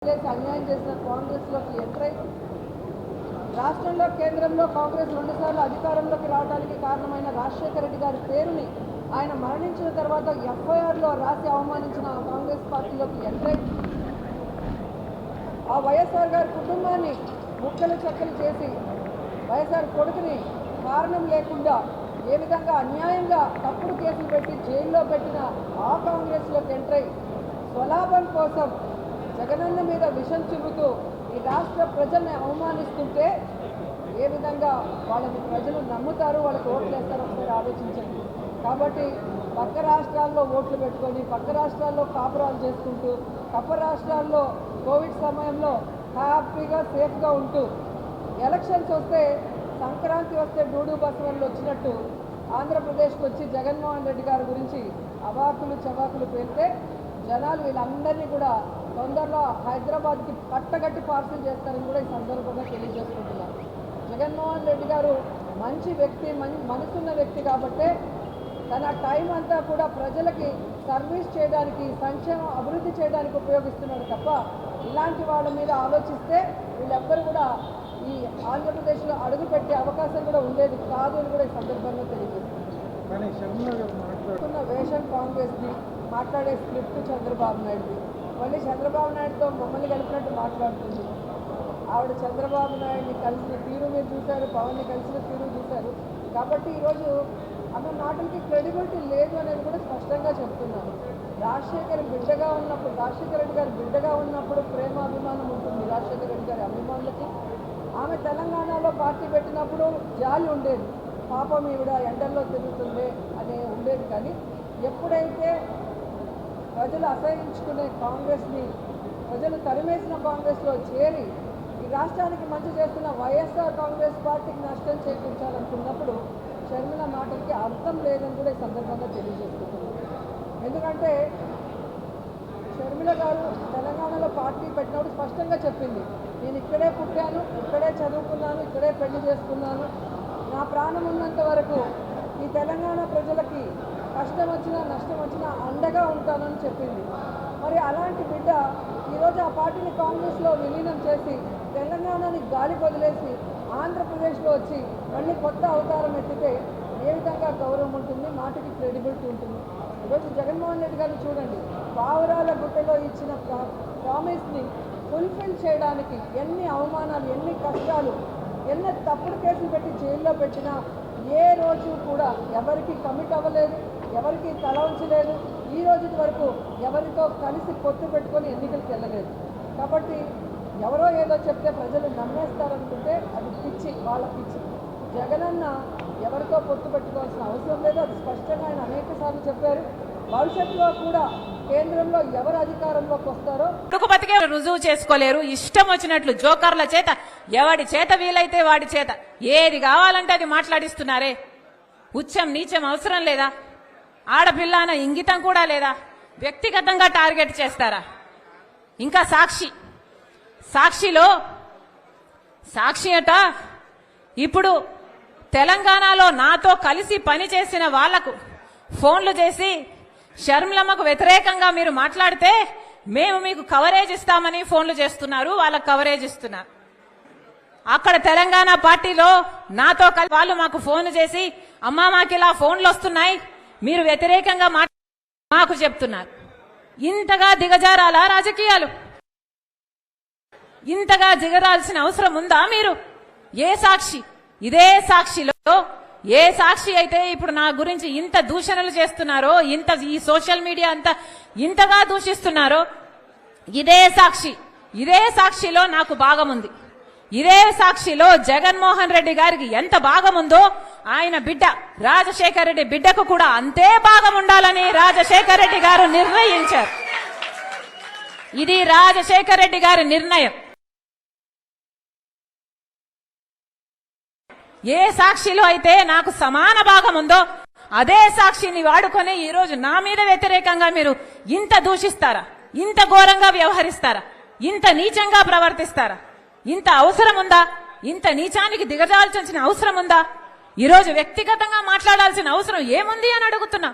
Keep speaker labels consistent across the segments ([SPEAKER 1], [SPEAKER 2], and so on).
[SPEAKER 1] అన్యాయం చేసిన కాంగ్రెస్లోకి ఎంటర్ అయి రాష్ట్రంలో కేంద్రంలో కాంగ్రెస్ 2 సార్లు అధికారంలోకి రావడానికి కారణమైన రాజశేఖర రెడ్డి గారి పేరుని ఆయన మరణించిన తర్వాత ఎఫ్ఐఆర్లో రాసి అవమానించిన కాంగ్రెస్ పార్టీలోకి ఎంటర్ అయి ఆ వైఎస్ఆర్ గారి కుటుంబాన్ని ముక్కలు చెక్కలు చేసి వైఎస్ఆర్ కొడుకుని కారణం లేకుండా ఏ విధంగా అన్యాయంగా తప్పుడు కేసులు పెట్టి జైల్లో పెట్టిన ఆ కాంగ్రెస్లోకి ఎంటర్ అయి స్వలాభం కోసం జగనన్న మీద విషం చిమ్ముతూ ఈ రాష్ట్ర ప్రజల్ని అవమానిస్తుంటే ఏ విధంగా వాళ్ళని ప్రజలు నమ్ముతారు, వాళ్ళకి ఓట్లు వేస్తారో ఒకసారి ఆలోచించండి. కాబట్టి పక్క రాష్ట్రాల్లో ఓట్లు పెట్టుకొని పక్క రాష్ట్రాల్లో కాపురాలు చేసుకుంటూ పక్క రాష్ట్రాల్లో కోవిడ్ సమయంలో హ్యాపీగా సేఫ్గా ఉంటూ ఎలక్షన్స్ వస్తే సంక్రాంతి వస్తే డూడు బసవన్లు వచ్చినట్టు ఆంధ్రప్రదేశ్కి వచ్చి జగన్మోహన్ రెడ్డి గారి గురించి అవాకులు చవాకులు పెడితే జనాలు వీళ్ళందరినీ కూడా తొందరలో హైదరాబాద్కి కట్టగట్టి పార్సల్ చేస్తారని కూడా ఈ సందర్భంగా తెలియజేసుకుంటున్నారు. జగన్మోహన్ రెడ్డి గారు మంచి వ్యక్తి, మనసున్న వ్యక్తి కాబట్టే తన టైం అంతా కూడా ప్రజలకి సర్వీస్ చేయడానికి, సంక్షేమ అభివృద్ధి చేయడానికి ఉపయోగిస్తున్నాడు తప్ప ఇలాంటి వాళ్ళ మీద ఆలోచిస్తే వీళ్ళెవ్వరు కూడా ఈ ఆంధ్రప్రదేశ్లో అడుగుపెట్టే అవకాశం కూడా ఉండేది కాదు అని కూడా ఈ సందర్భంగా తెలియజేస్తున్న వేషం కాంగ్రెస్ని మాట్లాడే స్క్రిప్ట్ చంద్రబాబు నాయుడు. మళ్ళీ చంద్రబాబు నాయుడుతో మమ్మల్ని కలిపినట్టు మాట్లాడుతుంది. ఆవిడ చంద్రబాబు నాయుడిని కలిసిన తీరు మీరు చూశారు, పవన్ని కలిసిన తీరు చూశారు. కాబట్టి ఈరోజు ఆమె మాటలకి క్రెడిబిలిటీ లేదు అనేది కూడా స్పష్టంగా చెప్తున్నాను. రాజశేఖర రెడ్డి గారి బిడ్డగా ఉన్నప్పుడు ప్రేమ అభిమానం ఉంటుంది రాజశేఖర రెడ్డి గారి అభిమానులకి. ఆమె తెలంగాణలో పార్టీ పెట్టినప్పుడు జాలి ఉండేది, పాపం ఈవిడ ఎండల్లో తిరుగుతుంది అనే ఉండేది. కానీ ఎప్పుడైతే ప్రజలు అసహించుకునే కాంగ్రెస్ని, ప్రజలు తరిమేసిన కాంగ్రెస్లో చేరి ఈ రాష్ట్రానికి మంచి చేస్తున్న వైఎస్ఆర్ కాంగ్రెస్ పార్టీకి నష్టం చేకూర్చాలనుకున్నప్పుడు షర్మిల మాటలకి అర్థం లేదని కూడా ఈ సందర్భంగా తెలియజేసుకుంటున్నాను. ఎందుకంటే షర్మిల గారు తెలంగాణలో పార్టీ పెట్టినప్పుడు స్పష్టంగా చెప్పింది, నేను ఇక్కడే పుట్టాను, ఇక్కడే చదువుకున్నాను, ఇక్కడే పెళ్లి చేసుకున్నాను, నా ప్రాణం ఉన్నంత వరకు ఈ తెలంగాణ ప్రజలకి కష్టం వచ్చినా నష్టం వచ్చినా అండగా ఉంటానని చెప్పింది. మరి అలాంటి బిడ్డ ఈరోజు ఆ పార్టీని కాంగ్రెస్లో విలీనం చేసి తెలంగాణని గాలి వదిలేసి ఆంధ్రప్రదేశ్లో వచ్చి మళ్ళీ కొత్త అవతారం ఎత్తితే ఏ విధంగా గౌరవం ఉంటుంది, మాటకి క్రెడిబిలిటీ ఉంటుంది. ఈరోజు జగన్మోహన్ రెడ్డి గారిని చూడండి, పావురాల గుట్టలో ఇచ్చిన ప్రామిస్ని ఫుల్ఫిల్ చేయడానికి ఎన్ని అవమానాలు, ఎన్ని కష్టాలు, ఎన్ని తప్పుడు కేసులు పెట్టి జైల్లో పెట్టినా ఏ రోజు కూడా ఎవరికి కమిట్ అవ్వలేదు, ఎవరికి తల ఉంచలేదు. ఈ రోజు వరకు ఎవరితో కలిసి పొత్తు పెట్టుకొని ఎన్నికలకు వెళ్ళలేదు. కాబట్టి ఎవరో ఏదో చెప్తే ప్రజలు నమ్మేస్తారనుకుంటే అది పిచ్చి, వాళ్ళ పిచ్చి. జగనన్న ఎవరితో పొత్తు పెట్టుకోవాల్సిన అవసరం లేదు, అది స్పష్టంగా ఆయన అనేక సార్లు చెప్పారు. భవిష్యత్తులో కూడా కేంద్రంలో ఎవరు అధికారంలోకి వస్తారో
[SPEAKER 2] బతికే రుజువు చేసుకోలేరు. ఇష్టం వచ్చినట్లు జోకర్ల చేత, ఎవడి చేత వీలైతే వాడి చేత ఏది కావాలంటే అది మాట్లాడిస్తున్నారే. ఉచ్చం నీచం అవసరం లేదా? ఆడపిల్ల అన్న ఇంగితం కూడా లేదా? వ్యక్తిగతంగా టార్గెట్ చేస్తారా? ఇంకా సాక్షి అట ఇప్పుడు తెలంగాణలో నాతో కలిసి పనిచేసిన వాళ్లకు ఫోన్లు చేసి షర్మిలమ్మకు వ్యతిరేకంగా మీరు మాట్లాడితే మేము మీకు కవరేజ్ ఇస్తామని ఫోన్లు చేస్తున్నారు, వాళ్ళకు కవరేజ్ ఇస్తున్నారు. అక్కడ తెలంగాణ పార్టీలో నాతో కలిసి వాళ్ళు మాకు ఫోన్ చేసి అమ్మా మాకు ఇలా ఫోన్లు వస్తున్నాయి, మీరు వ్యతిరేకంగా మాకు చెప్తున్నారు. ఇంతగా దిగజారాలా రాజకీయాలు? ఇంతగా దిగరాల్సిన అవసరం ఉందా మీరు? ఇదే సాక్షిలో ఏ సాక్షి అయితే ఇప్పుడు నా గురించి ఇంత దూషణలు చేస్తున్నారో, ఈ సోషల్ మీడియా అంతా ఇంతగా దూషిస్తున్నారో, ఇదే సాక్షిలో నాకు భాగం ఉంది. ఇదే సాక్షిలో జగన్మోహన్ రెడ్డి గారికి ఎంత భాగం ఉందో ఆయన బిడ్డ రాజశేఖర రెడ్డి బిడ్డకు కూడా అంతే భాగం ఉండాలని రాజశేఖర రెడ్డి గారు నిర్ణయించారు. ఇది రాజశేఖర రెడ్డి గారి నిర్ణయం. ఏ సాక్షిలో అయితే నాకు సమాన భాగం ఉందో అదే సాక్షిని వాడుకొని ఈరోజు నా మీద వ్యతిరేకంగా మీరు ఇంత దూషిస్తారా? ఇంత ఘోరంగా వ్యవహరిస్తారా? ఇంత నీచంగా ప్రవర్తిస్తారా? ఇంత అవసరం ఉందా? ఇంత నీచానికి దిగజాల్చాల్సిన అవసరం ఉందా? ఈరోజు వ్యక్తిగతంగా మాట్లాడాల్సిన అవసరం ఏముంది అని అడుగుతున్నా.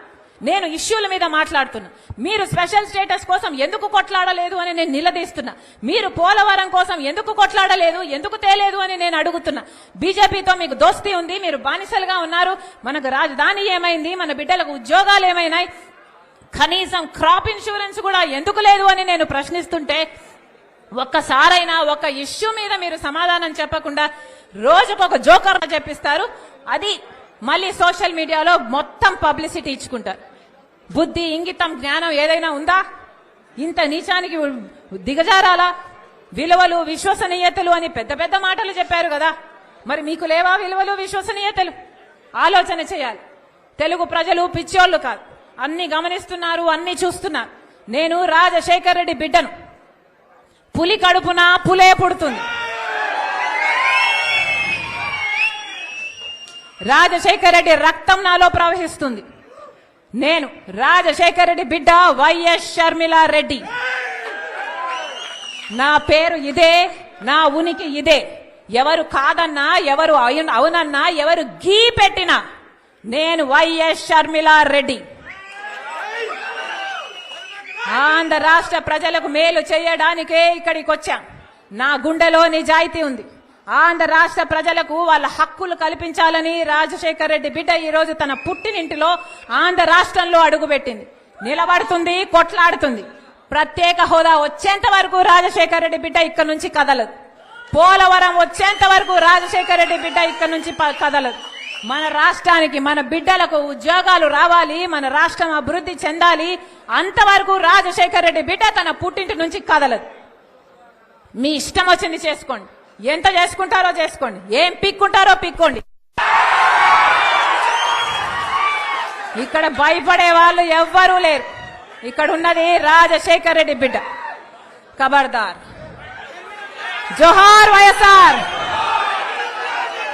[SPEAKER 2] నేను ఇష్యూల మీద మాట్లాడుతున్నా. మీరు స్పెషల్ స్టేటస్ కోసం ఎందుకు కొట్లాడలేదు అని నేను నిలదీస్తున్నా. మీరు పోలవరం కోసం ఎందుకు కొట్లాడలేదు, ఎందుకు తేలేదు అని నేను అడుగుతున్నా. బీజేపీతో మీకు దోస్తీ ఉంది, మీరు బానిసలుగా ఉన్నారు. మనకు రాజధాని ఏమైంది, మన బిడ్డలకు ఉద్యోగాలు ఏమైనాయి, కనీసం క్రాప్ ఇన్సూరెన్స్ కూడా ఎందుకు లేదు అని నేను ప్రశ్నిస్తుంటే ఒక్కసారైనా ఒక ఇష్యూ మీద మీరు సమాధానం చెప్పకుండా రోజుకొక జోకర్ చెప్పిస్తారు. అది మళ్ళీ సోషల్ మీడియాలో మొత్తం పబ్లిసిటీ ఇచ్చుకుంటారు. బుద్ధి, ఇంగితం, జ్ఞానం ఏదైనా ఉందా? ఇంత నీచానికి దిగజారాలా? విలువలు, విశ్వసనీయతలు అని పెద్ద పెద్ద మాటలు చెప్పారు కదా, మరి మీకు లేవా విలువలు, విశ్వసనీయతలు? ఆలోచన చేయాలి. తెలుగు ప్రజలు పిచ్చోళ్ళు కాదు, అన్ని గమనిస్తున్నారు, అన్ని చూస్తున్నారు. నేను రాజశేఖర్ రెడ్డి బిడ్డను. పులి కడుపున పులే పుడుతుంది. రాజశేఖర్ రెడ్డి రక్తం నాలో ప్రవహిస్తుంది. నేను రాజశేఖర్ రెడ్డి బిడ్డ వైఎస్ షర్మిలా రెడ్డి. నా పేరు ఇదే, నా ఉనికి ఇదే. ఎవరు కాదన్నా, ఎవరు అవునన్నా, ఎవరు గీ పెట్టినా నేను వైఎస్ షర్మిలా రెడ్డి. ఆంధ్ర రాష్ట్ర ప్రజలకు మేలు చేయడానికే ఇక్కడికి వచ్చాం. నా గుండెలో నిజాయితీ ఉంది. ఆంధ్ర రాష్ట్ర ప్రజలకు వాళ్ళ హక్కులు కల్పించాలని రాజశేఖర్ రెడ్డి బిడ్డ ఈ రోజు తన పుట్టినింటిలో ఆంధ్ర రాష్ట్రంలో అడుగుపెట్టింది. నిలబడుతుంది, కొట్లాడుతుంది. ప్రత్యేక హోదా వచ్చేంత వరకు రాజశేఖర్ రెడ్డి బిడ్డ ఇక్కడ నుంచి కదలదు. పోలవరం వచ్చేంత వరకు రాజశేఖర్ రెడ్డి బిడ్డ ఇక్కడ నుంచి కదలదు. మన రాష్ట్రానికి, మన బిడ్డలకు ఉద్యోగాలు రావాలి, మన రాష్ట్రం అభివృద్ధి చెందాలి. అంతవరకు రాజశేఖర్ రెడ్డి బిడ్డ తన పుట్టింటి నుంచి కదలదు. మీ ఇష్టం వచ్చింది చేసుకోండి, ఎంత చేసుకుంటారో చేసుకోండి, ఏం పిక్కుంటారో పిక్కోండి. ఇక్కడ భయపడే వాళ్ళు ఎవ్వరూ లేరు. ఇక్కడ ఉన్నది రాజశేఖర్ రెడ్డి బిడ్డ. ఖబర్దార్. జోహార్ వైఎస్ఆర్.